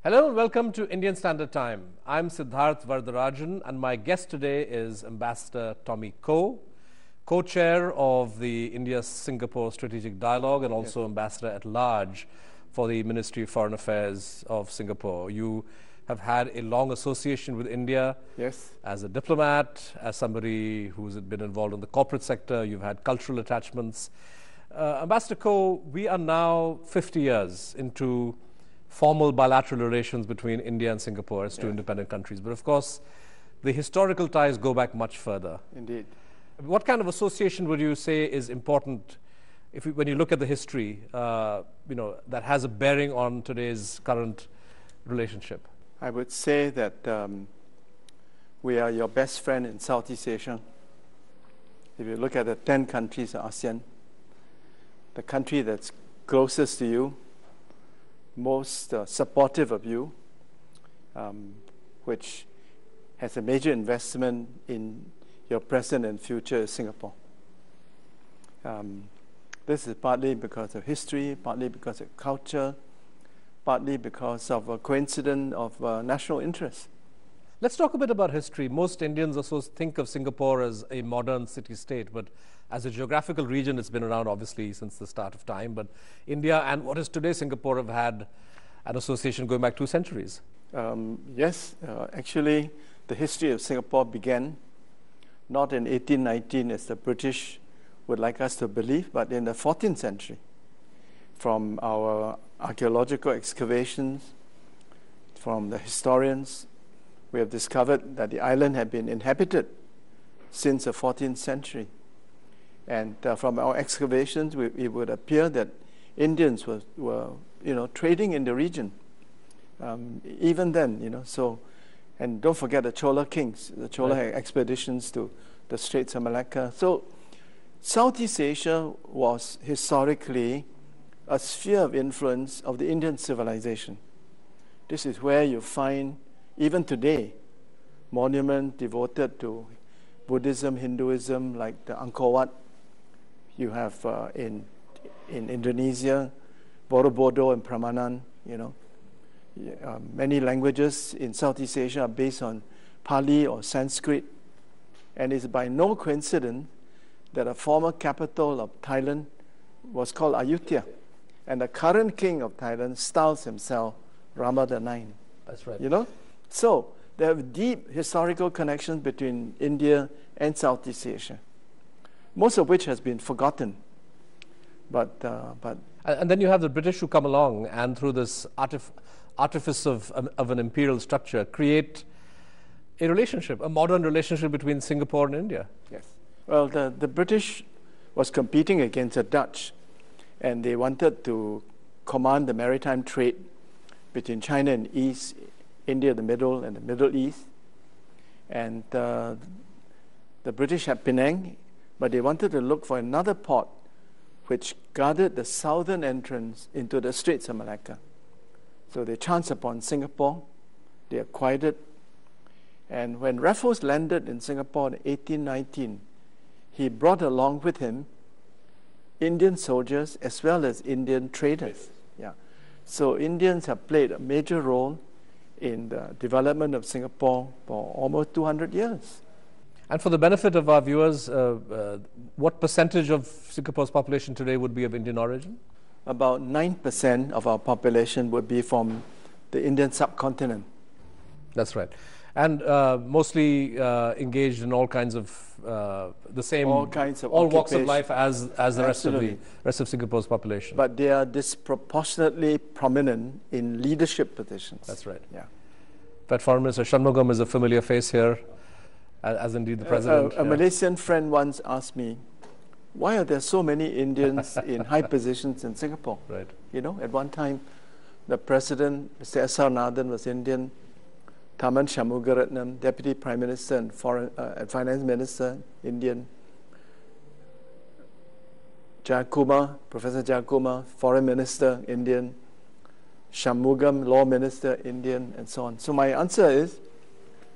Hello and welcome to Indian Standard Time. I'm Siddharth Vardarajan and my guest today is Ambassador Tommy Koh, co-chair of the India-Singapore Strategic Dialogue and also Ambassador at Large for the Ministry of Foreign Affairs of Singapore. You have had a long association with India as a diplomat, as somebody who's been involved in the corporate sector. You've had cultural attachments. Ambassador Koh, we are now 50 years into formal bilateral relations between India and Singapore as two independent countries. But of course, the historical ties go back much further. Indeed. What kind of association would you say is important when you look at the history, that has a bearing on today's current relationship? I would say that we are your best friend in Southeast Asia. If you look at the 10 countries of ASEAN, the country that's closest to you, most supportive of you, which has a major investment in your present and future is Singapore. This is partly because of history, partly because of culture, partly because of a coincidence of national interest. Let's talk a bit about history. Most Indians also think of Singapore as a modern city-state, but as a geographical region, it's been around obviously since the start of time. But India and what is today Singapore have had an association going back 2 centuries. Actually, the history of Singapore began not in 1819 as the British would like us to believe, but in the 14th century. From our archaeological excavations, from the historians, we have discovered that the island had been inhabited since the 14th century. And from our excavations, it would appear that Indians were trading in the region. Even then, and don't forget the Chola kings. The Chola had expeditions to the Straits of Malacca. So Southeast Asia was historically a sphere of influence of the Indian civilization. This is where you find, even today, monuments devoted to Buddhism, Hinduism, like the Angkor Wat. You have in Indonesia, Borobudur and Prambanan. Many languages in Southeast Asia are based on Pali or Sanskrit, and it's by no coincidence that a former capital of Thailand was called Ayutthaya, and the current king of Thailand styles himself Rama IX. That's right. So there are deep historical connections between India and Southeast Asia, most of which has been forgotten. And then you have the British who come along and through this artifice of an imperial structure create a relationship, a modern relationship between Singapore and India. Yes. Well, the British was competing against the Dutch, and they wanted to command the maritime trade between China and East, India, the Middle, and the Middle East. And the British had Penang, but they wanted to look for another port which guarded the southern entrance into the Straits of Malacca. So they chanced upon Singapore, they acquired it, and when Raffles landed in Singapore in 1819, he brought along with him Indian soldiers as well as Indian traders. So Indians have played a major role in the development of Singapore for almost 200 years. And for the benefit of our viewers, what percentage of Singapore's population today would be of Indian origin? About 9% of our population would be from the Indian subcontinent. That's right. And mostly engaged in all kinds of all walks of life as the rest of Singapore's population. But they are disproportionately prominent in leadership positions. That's right. Yeah. But Foreign Minister Shanmugam is a familiar face here, as indeed the President. A Malaysian friend once asked me, why are there so many Indians in high positions in Singapore? Right. At one time, the President, Mr. S.R. Nathan, was Indian. Tharman Shanmugaratnam, Deputy Prime Minister and Finance Minister, Indian. Professor Jayakumar, Foreign Minister, Indian. Shanmugam, Law Minister, Indian, and so on. So my answer is,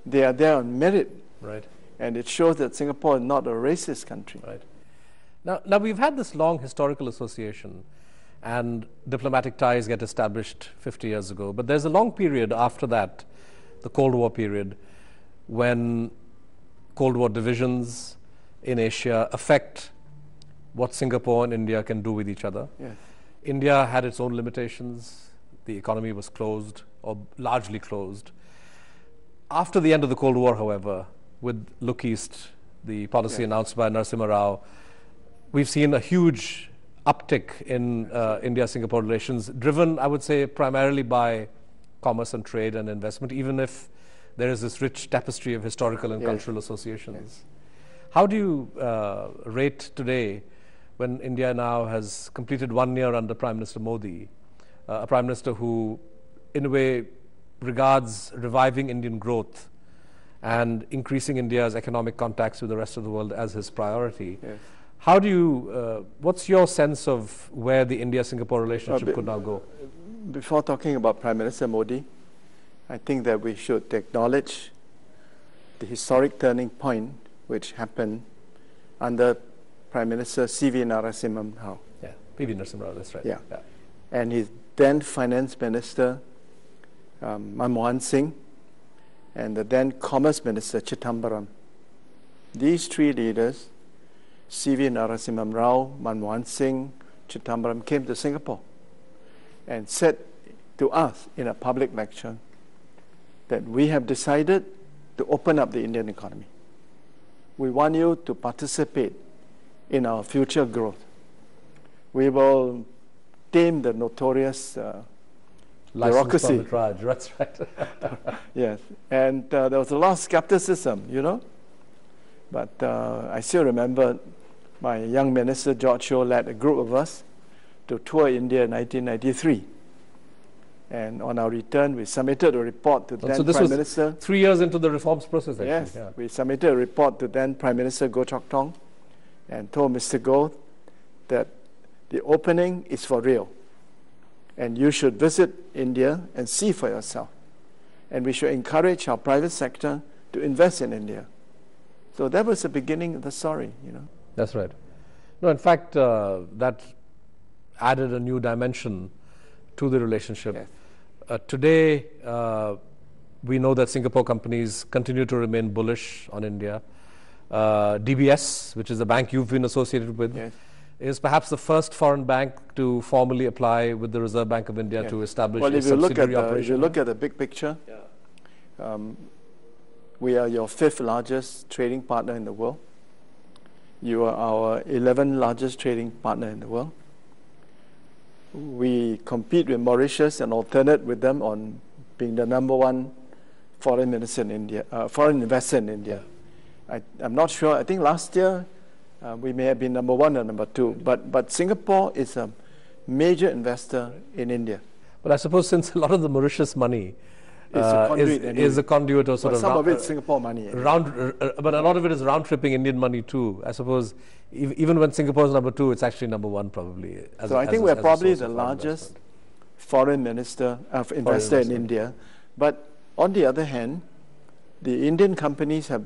they are there on merit. Right. And it shows that Singapore is not a racist country. Right. Now we've had this long historical association, and diplomatic ties get established 50 years ago. But there's a long period after that, the Cold War period, when Cold War divisions in Asia affect what Singapore and India can do with each other. Yes. India had its own limitations. The economy was closed, or largely closed. After the end of the Cold War, however, with Look East, the policy announced by Narasimha Rao, we've seen a huge uptick in India-Singapore relations, driven, I would say, primarily by commerce and trade and investment, even if there is this rich tapestry of historical and cultural associations. Yes. How do you rate today, when India now has completed 1 year under Prime Minister Modi, a Prime Minister who, in a way, regards reviving Indian growth and increasing India's economic contacts with the rest of the world as his priority? Yes. How do you, what's your sense of where the India-Singapore relationship could now go? Before talking about Prime Minister Modi, I think that we should acknowledge the historic turning point which happened under Prime Minister C.V. Narasimha Rao. Yeah, P.V. Narasimha Rao, that's right. Yeah. And his then Finance Minister, Manmohan Singh, and the then Commerce Minister, Chithambaram. These three leaders, C.V. Narasimha Rao, Manmohan Singh, Chithambaram, came to Singapore and said to us in a public lecture that we have decided to open up the Indian economy. We want you to participate in our future growth. We will tame the notorious bureaucracy. Raj, that's right. Yes, and there was a lot of skepticism, you know. But I still remember my young minister, George Shou, led a group of us to tour India in 1993. And on our return, we submitted a report to then Prime Minister. 3 years into the reforms process, actually. Yes, yeah. We submitted a report to then Prime Minister Goh Chok Tong and told Mr. Goh that the opening is for real. And you should visit India and see for yourself. And we should encourage our private sector to invest in India. So that was the beginning of the story, you know. That's right. No, in fact, that added a new dimension to the relationship. Yes. Today, we know that Singapore companies continue to remain bullish on India. DBS, which is the bank you've been associated with, Yes. is perhaps the first foreign bank to formally apply with the Reserve Bank of India to establish a subsidiary operation. If you look at the big picture, we are your 5th largest trading partner in the world. You are our 11th largest trading partner in the world. We compete with Mauritius and alternate with them on being the #1 foreign minister in India, foreign investor in India. I'm not sure. I think last year we may have been #1 or #2. But Singapore is a major investor in India. But I suppose since a lot of the Mauritius money is a conduit or sort of some of it's Singapore money. But a lot of it is round-tripping Indian money too. I suppose even when Singapore is #2, it's actually #1 probably. So I think we're probably the largest foreign investor in India. But on the other hand, the Indian companies have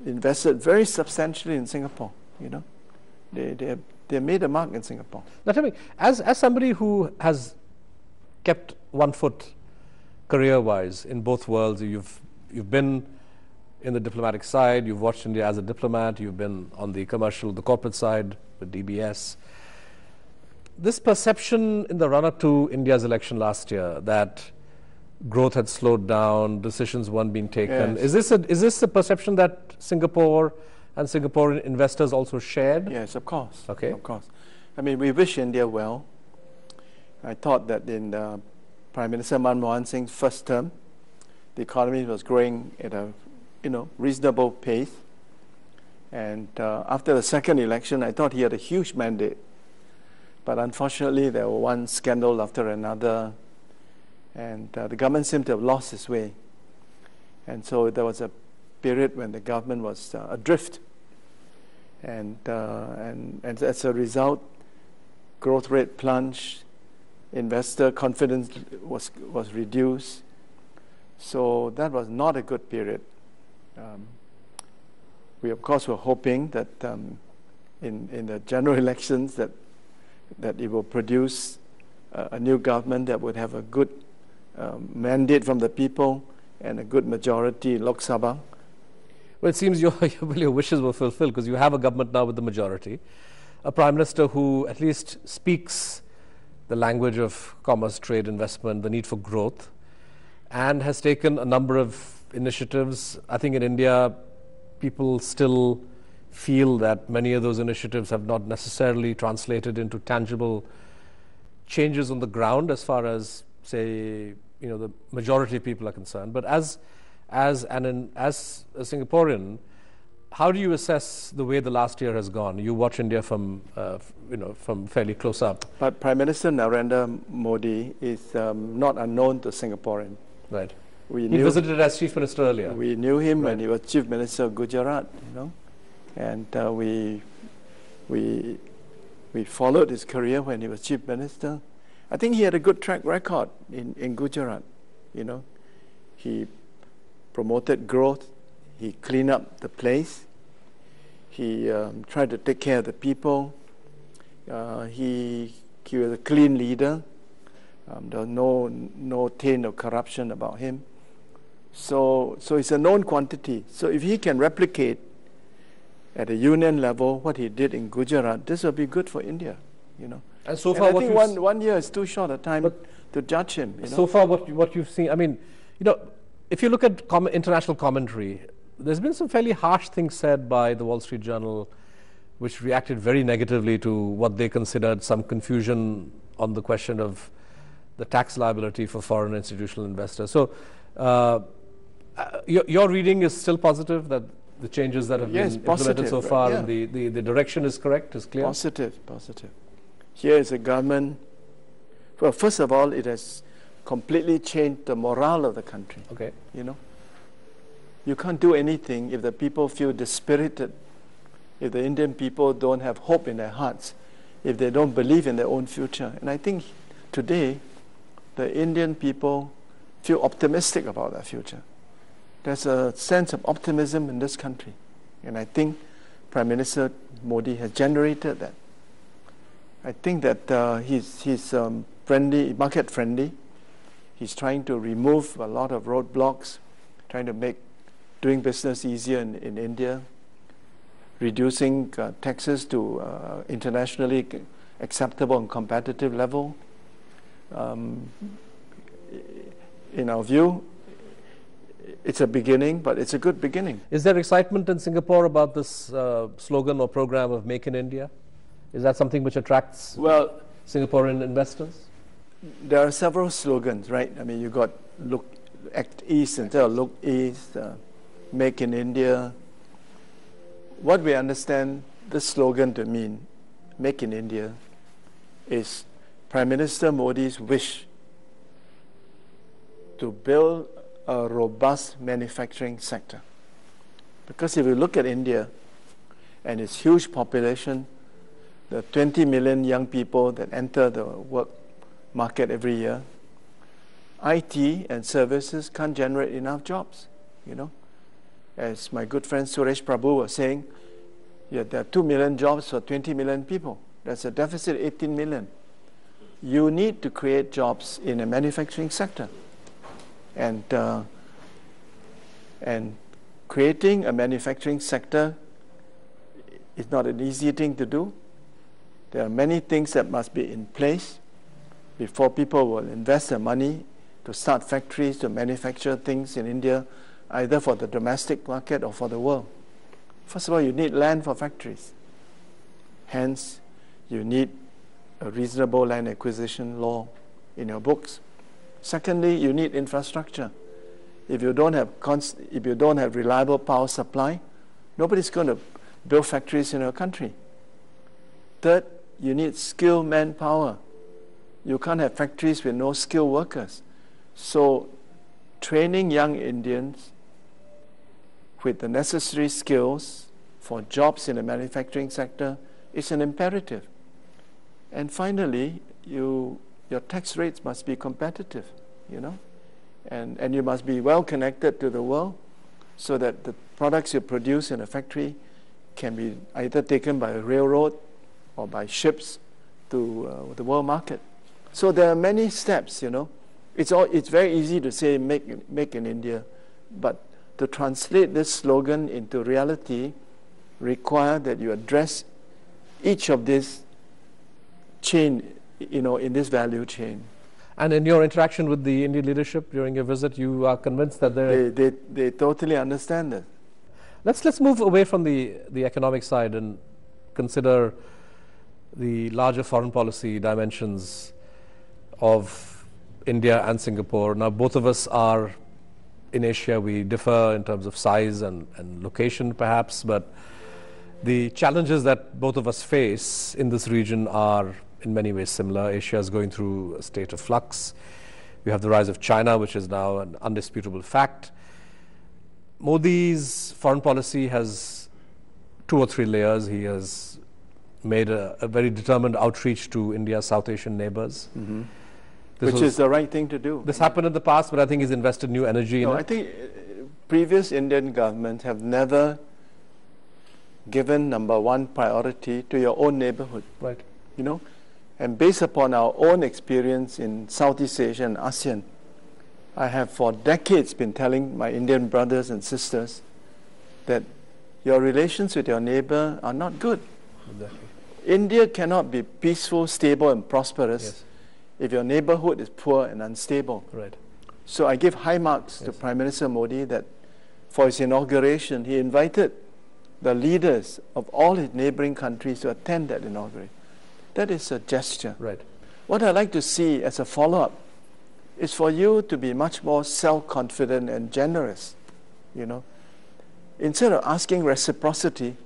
invested very substantially in Singapore. You know, they made a mark in Singapore. Now tell me, as somebody who has kept one foot career-wise in both worlds, you've been in the diplomatic side, you've watched India as a diplomat, you've been on the commercial, the corporate side with DBS. This perception in the run-up to India's election last year that growth had slowed down, decisions weren't being taken. Yes. Is this a perception that Singapore and Singaporean investors also shared? Yes, of course. Okay. Of course. I mean, we wish India well. I thought that in Prime Minister Manmohan Singh's first term, the economy was growing at a reasonable pace. And after the second election, I thought he had a huge mandate. But unfortunately, there were one scandal after another, and the government seemed to have lost its way. And so there was a period when the government was adrift. And as a result, growth rate plunged, investor confidence was reduced. So that was not a good period. We, of course, were hoping that in the general elections that it will produce a new government that would have a good mandate from the people and a good majority in Lok Sabha. Well, it seems your wishes were fulfilled because you have a government now with the majority, a prime minister who at least speaks the language of commerce, trade, investment, the need for growth, and has taken a number of initiatives. I think in India, people still feel that many of those initiatives have not necessarily translated into tangible changes on the ground as far as, say, the majority of people are concerned. But as a Singaporean, how do you assess the way the last year has gone? You watch India from fairly close up. But Prime Minister Narendra Modi is not unknown to Singaporean. Right. He visited as Chief Minister earlier. We knew him when he was Chief Minister of Gujarat, and we followed his career when he was Chief Minister. I think he had a good track record in Gujarat. He promoted growth. He cleaned up the place. He tried to take care of the people. He was a clean leader. There was no taint of corruption about him. So it's a known quantity. So if he can replicate at a union level what he did in Gujarat, this will be good for India. And so far, I think one year is too short a time to judge him. So far, what you've seen, I mean, if you look at international commentary, there's been some fairly harsh things said by the Wall Street Journal, which reacted very negatively to what they considered some confusion on the question of the tax liability for foreign institutional investors. So, your reading is still positive that the changes that have been implemented so far, and the direction is correct, is clear? Positive. Here is a government. Well, first of all, it has completely changed the morale of the country. Okay. You can't do anything if the people feel dispirited, if the Indian people don't have hope in their hearts, if they don't believe in their own future. And I think today, the Indian people feel optimistic about their future. There's a sense of optimism in this country. And I think Prime Minister Modi has generated that. I think that he's market friendly. He's trying to remove a lot of roadblocks, trying to make doing business easier in India, reducing taxes to internationally acceptable and competitive level. In our view, it's a beginning, but it's a good beginning. Is there excitement in Singapore about this slogan or program of Make in India? Is that something which attracts Singaporean investors? There are several slogans, right? I mean, you got act east instead of look east, Make in India. What we understand this slogan to mean, Make in India, is Prime Minister Modi's wish to build a robust manufacturing sector. Because if you look at India and its huge population, the 20 million young people that enter the work market every year, IT and services can't generate enough jobs, As my good friend Suresh Prabhu was saying, there are 2 million jobs for 20 million people. That's a deficit of 18 million. You need to create jobs in a manufacturing sector. And creating a manufacturing sector is not an easy thing to do. There are many things that must be in place before people will invest their money to start factories to manufacture things in India, either for the domestic market or for the world. First of all, you need land for factories. Hence, you need a reasonable land acquisition law in your books. Secondly, you need infrastructure. If you don't have reliable power supply, nobody's going to build factories in your country. Third, you need skilled manpower. You can't have factories with no skilled workers. So, training young Indians with the necessary skills for jobs in the manufacturing sector is an imperative. And finally, your tax rates must be competitive, and you must be well connected to the world so that the products you produce in a factory can be either taken by a railroad or by ships to the world market. So there are many steps, you know. It's very easy to say make in India, but to translate this slogan into reality require that you address each of this chain, you know, in this value chain. And in your interaction with the Indian leadership during your visit, you are convinced that they totally understand that. Let's move away from the economic side and consider the larger foreign policy dimensions of India and Singapore. Now, both of us are in Asia. We differ in terms of size and location, perhaps, but the challenges that both of us face in this region are in many ways similar. Asia is going through a state of flux. We have the rise of China, which is now an undisputable fact. Modi's foreign policy has 2 or 3 layers. He has made a very determined outreach to India's South Asian neighbors. Mm-hmm. Which is the right thing to do. This happened in the past, but I think he's invested new energy in it. I think previous Indian governments have never given number 1 priority to your own neighborhood. Right. You know, and based upon our own experience in Southeast Asia and ASEAN, I have for decades been telling my Indian brothers and sisters that your relations with your neighbor are not good. Exactly. India cannot be peaceful, stable, and prosperous Yes. if your neighborhood is poor and unstable. Right. So I give high marks to Prime Minister Modi that for his inauguration, he invited the leaders of all his neighboring countries to attend that inauguration. That is a gesture. Right. What I'd like to see as a follow-up is for you to be much more self-confident and generous, you know. Instead of asking reciprocity,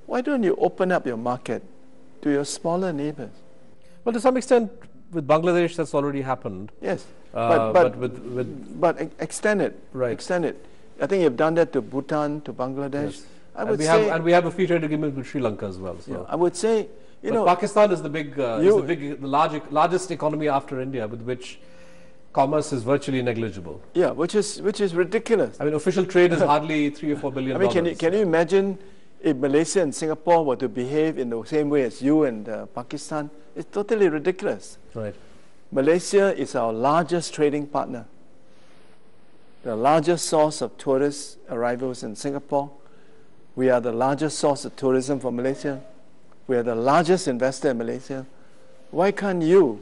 why don't you open up your market to your smaller neighbors? Well, to some extent, with Bangladesh, that's already happened. Yes, but extend it. Right. Extend it. I think you've done that to Bhutan, to Bangladesh. Yes. I would say, and we have a free trade agreement with Sri Lanka as well. So. Yeah, I would say, you know, Pakistan is the largest economy after India, with which commerce is virtually negligible. Yeah, which is ridiculous. I mean, official trade is hardly $3 or $4 billion. I mean, can you imagine if Malaysia and Singapore were to behave in the same way as you and Pakistan? It's totally ridiculous. Right. Malaysia is our largest trading partner, the largest source of tourist arrivals in Singapore. We are the largest source of tourism for Malaysia. We are the largest investor in Malaysia. Why can't you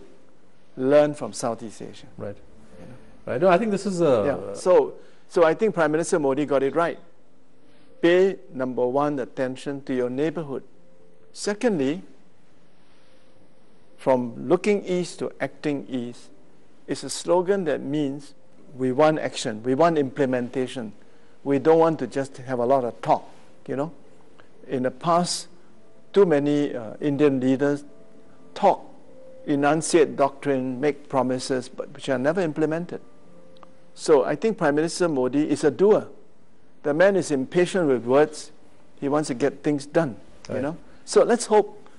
learn from Southeast Asia? Right. You know? Right. No, I think this is a... So I think Prime Minister Modi got it right. Pay, number 1, attention to your neighborhood. Secondly, from looking east to acting east is a slogan that means we want action, we want implementation. We don't want to just have a lot of talk, you know. In the past, too many Indian leaders talk, enunciate doctrine, make promises, but which are never implemented. So I think Prime Minister Modi is a doer. The man is impatient with words. He wants to get things done, you know. So let's hope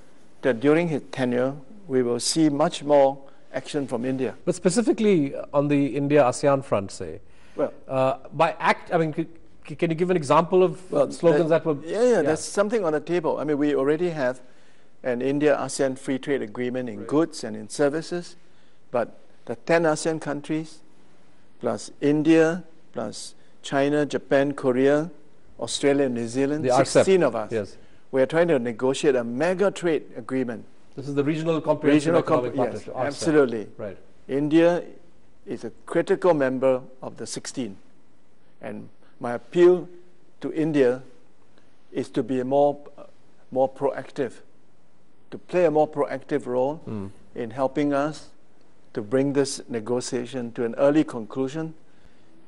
that during his tenure, we will see much more action from India. But specifically on the India-ASEAN front, say, well, can you give an example of slogans that were... Yeah, there's something on the table. I mean, we already have an India-ASEAN free trade agreement in goods and in services, but the 10 ASEAN countries, plus India, plus China, Japan, Korea, Australia, New Zealand, 16 of us. Yes. We are trying to negotiate a mega trade agreement. This is the regional comprehensive economic partnership. Yes, absolutely. Right. India is a critical member of the 16. And my appeal to India is to be more proactive, to play a more proactive role in helping us to bring this negotiation to an early conclusion.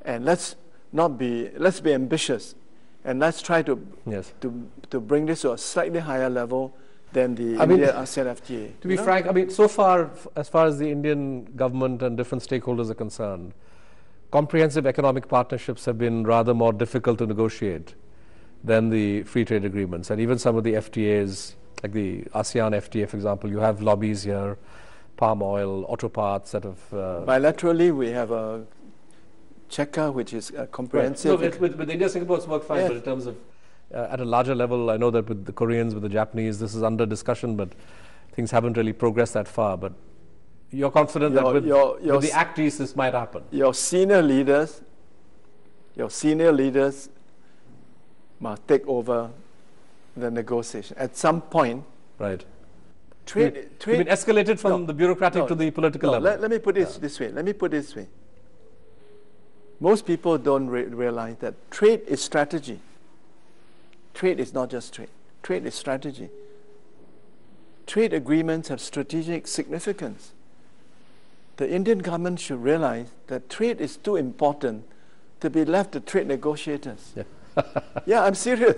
And let's be ambitious, and let's try to bring this to a slightly higher level than the India-ASEAN FTA. To be frank, I mean, so far, as far as the Indian government and different stakeholders are concerned, comprehensive economic partnerships have been rather more difficult to negotiate than the free trade agreements. And even some of the FTAs, like the ASEAN FTA, for example, you have lobbies here, palm oil, auto parts that have... Bilaterally, we have a CHECA, which is a comprehensive... Right. No, with India, Singapore, it's worked fine, but in terms of at a larger level, I know that with the Koreans, with the Japanese, this is under discussion, but things haven't really progressed that far. But you're confident that with the Act East this might happen? Your senior leaders must take over the negotiation. At some point, right. Trade you mean escalated from the bureaucratic to the political level? Let me put it this way. Let me put it this way. Most people don't realize that trade is strategy. Trade is not just trade. Trade is strategy. Trade agreements have strategic significance. The Indian government should realize that trade is too important to be left to trade negotiators. Yeah, yeah, I'm serious.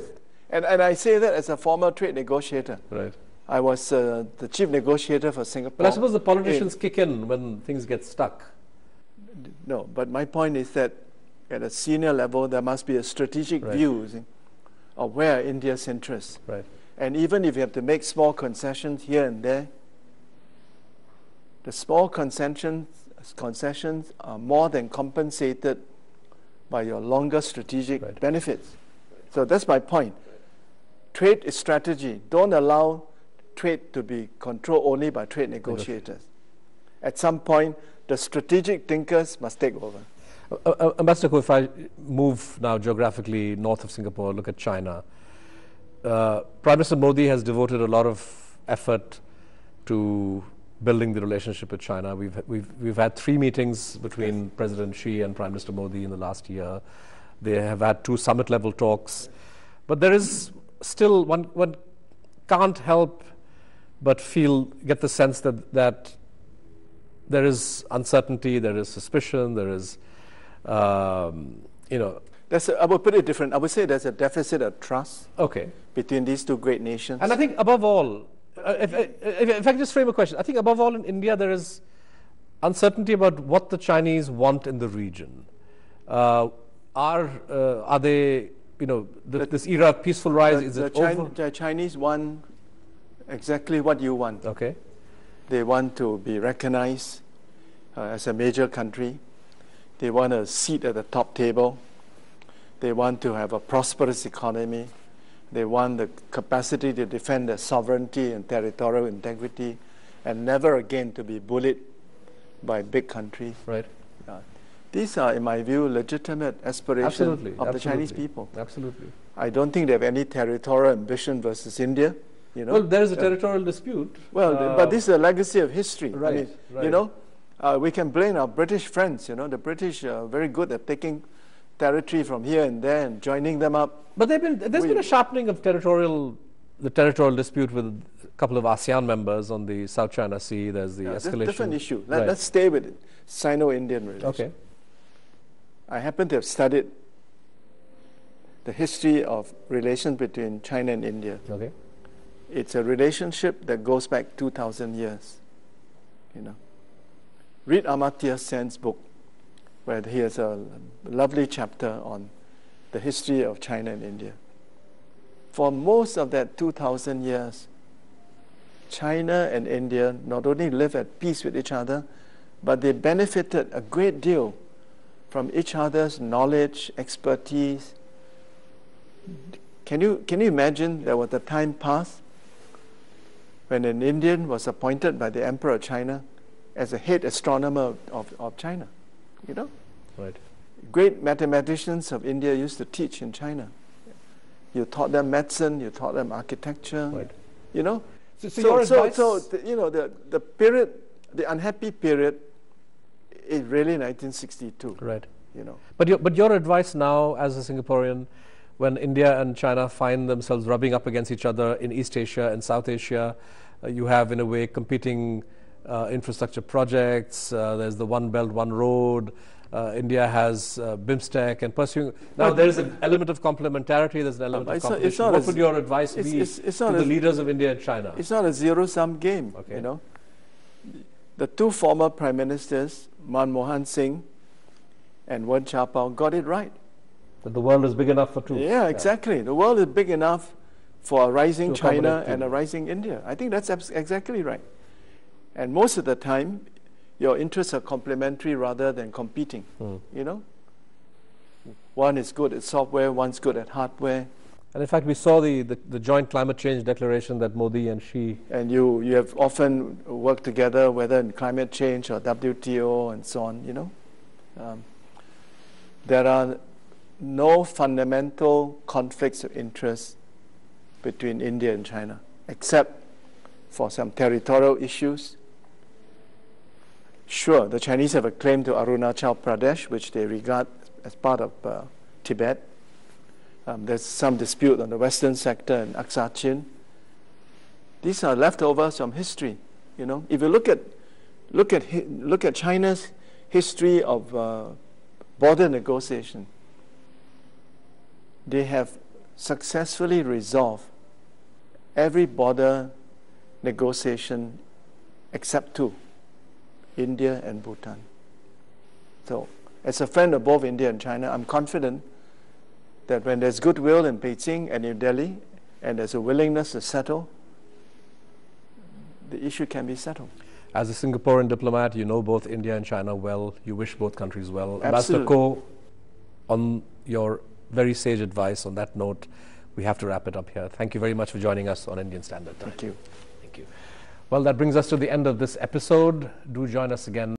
And I say that as a former trade negotiator. Right. I was the chief negotiator for Singapore. But I suppose the politicians kick in when things get stuck. No, but my point is that at a senior level, there must be a strategic view of where are India's interests. Right. And even if you have to make small concessions here and there, the small concessions are more than compensated by your longer strategic benefits. So that's my point. Trade is strategy. Don't allow trade to be controlled only by trade negotiators. At some point, the strategic thinkers must take over. Ambassador Koh, if I move now geographically north of Singapore, look at China, Prime Minister Modi has devoted a lot of effort to building the relationship with China. We've had 3 meetings between President Xi and Prime Minister Modi in the last year. They have had 2 summit-level talks. But there is still, one can't help but get the sense that there is uncertainty, there is suspicion, there is, I would put it different. I would say there's a deficit of trust between these 2 great nations. And I think above all, if I can just frame a question, I think above all in India there is uncertainty about what the Chinese want in the region. Are they, this era of peaceful rise, is it over? The Chinese want exactly what you want. Okay. They want to be recognized as a major country. They want a seat at the top table. They want to have a prosperous economy. They want the capacity to defend their sovereignty and territorial integrity and never again to be bullied by big countries. Right. These are, in my view, legitimate aspirations of the Chinese people. Absolutely. I don't think they have any territorial ambition versus India. Well, there is a territorial dispute. Well, but this is a legacy of history. Right. I mean, we can blame our British friends. The British are very good at taking territory from here and there and joining them up. But there's been a sharpening of the territorial dispute with a couple of ASEAN members on the South China Sea. There's the escalation. That's a different issue. Let's stay with it. Sino-Indian relations. Okay. I happen to have studied the history of relations between China and India. Okay. It's a relationship that goes back 2,000 years. Read Amartya Sen's book, where he has a lovely chapter on the history of China and India. For most of that 2,000 years, China and India not only lived at peace with each other, but they benefited a great deal from each other's knowledge, expertise. Can you imagine there was a time past when an Indian was appointed by the Emperor of China as a head astronomer of China? Right. Great mathematicians of India used to teach in China. You taught them medicine, you taught them architecture. Right. So your advice... the period, the unhappy period, is really 1962. Right. But your advice now, as a Singaporean, when India and China find themselves rubbing up against each other in East Asia and South Asia, you have in a way competing infrastructure projects. There's the One Belt, One Road. India has BIMSTEC and pursuing. Now there is an element of complementarity. There's an element of competition. What would your advice be to the leaders of India and China? It's not a zero-sum game. Okay. The 2 former prime ministers, Manmohan Singh and Wen Jiabao, got it right. That the world is big enough for 2. Yeah, exactly. The world is big enough for a rising China and a rising India. I think that's exactly right. And most of the time, your interests are complementary rather than competing. One is good at software, one's good at hardware. And in fact, we saw the joint climate change declaration that Modi and Xi. And you have often worked together, whether in climate change or WTO and so on, you know. There are no fundamental conflicts of interest between India and China, except for some territorial issues. Sure, the Chinese have a claim to Arunachal Pradesh, which they regard as part of Tibet. There's some dispute on the western sector in Aksa Chin. These are leftovers from history. You know, if you look at China's history of border negotiation, they have successfully resolved every border negotiation except two, India and Bhutan. So, as a friend of both India and China, I'm confident that when there's goodwill in Beijing and New Delhi, and there's a willingness to settle, the issue can be settled. As a Singaporean diplomat, you know both India and China well. You wish both countries well. Absolutely. Ambassador Koh, on your very sage advice, on that note, we have to wrap it up here. Thank you very much for joining us on Indian Standard Time. Thank you. Thank you. Well, that brings us to the end of this episode. Do join us again.